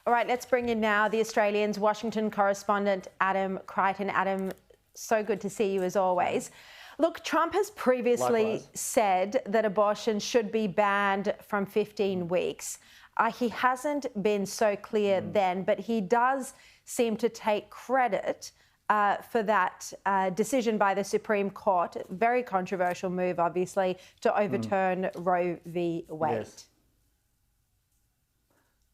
All right, let's bring in now the Australian's Washington correspondent, Adam Creighton. Adam, so good to see you as always. Look, Trump has previously said that abortion should be banned from 15 weeks. He hasn't been so clear then, but he does seem to take credit for that decision by the Supreme Court. Very controversial move, obviously, to overturn Roe v. Wade. Yes.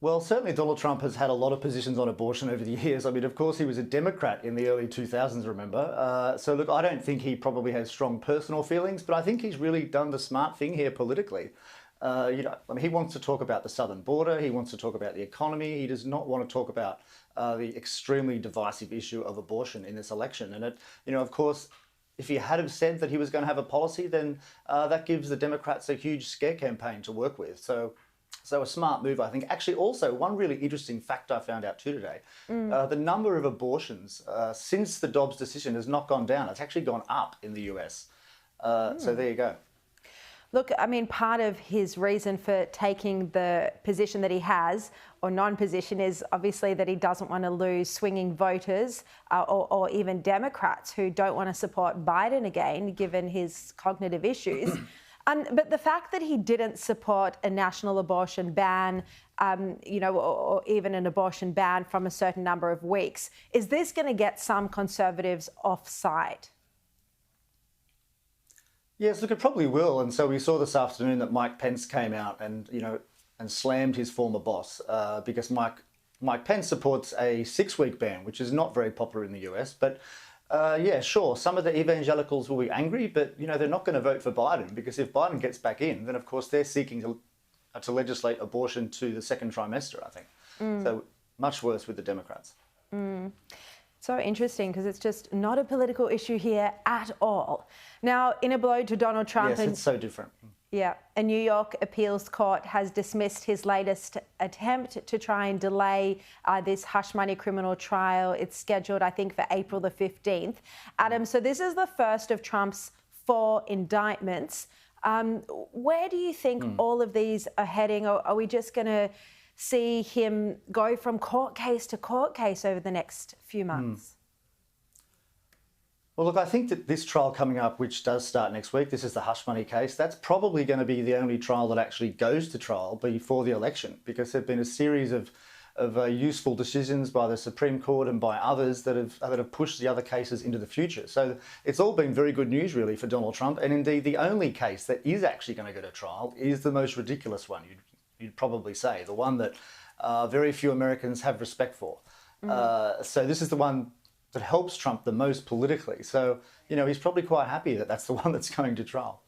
Well, certainly Donald Trump has had a lot of positions on abortion over the years. I mean, of course, he was a Democrat in the early 2000s, remember? So, look, I don't think he probably has strong personal feelings, but I think he's really done the smart thing here politically. He wants to talk about the southern border. He wants to talk about the economy. He does not want to talk about the extremely divisive issue of abortion in this election. And, of course, if he had have said that he was going to have a policy, then that gives the Democrats a huge scare campaign to work with. So a smart move, I think. Actually, also, one really interesting fact I found out too today, the number of abortions since the Dobbs decision has not gone down. It's actually gone up in the US. So there you go. Look, I mean, part of his reason for taking the position that he has, or non-position, is obviously that he doesn't want to lose swinging voters or even Democrats who don't want to support Biden again, given his cognitive issues. But the fact that he didn't support a national abortion ban, or even an abortion ban from a certain number of weeks, is this going to get some Conservatives offside? Yes, look, it probably will. And so we saw this afternoon that Mike Pence came out and slammed his former boss because Mike Pence supports a 6-week ban, which is not very popular in the US. But yeah, sure, some of the evangelicals will be angry, but they're not going to vote for Biden, because if Biden gets back in, then of course they're seeking to legislate abortion to the second trimester, I think. So much worse with the Democrats. So interesting, because it's just not a political issue here at all. Now, in a blow to Donald Trump... Yes, it's so different. Yeah, a New York appeals court has dismissed his latest attempt to try and delay this hush money criminal trial. It's scheduled, I think, for April the 15th. Adam, so this is the first of Trump's 4 indictments. Where do you think all of these are heading? Or are we just going to see him go from court case to court case over the next few months? Well, look, I think that this trial coming up, which does start next week, this is the hush money case, that's probably going to be the only trial that actually goes to trial before the election, because there have been a series of useful decisions by the Supreme Court and by others that have pushed the other cases into the future. So it's all been very good news, really, for Donald Trump. And indeed, the only case that is actually going to go to trial is the most ridiculous one, you'd probably say, the one that very few Americans have respect for. So this is the one that helps Trump the most politically. So, he's probably quite happy that that's the one that's going to trial.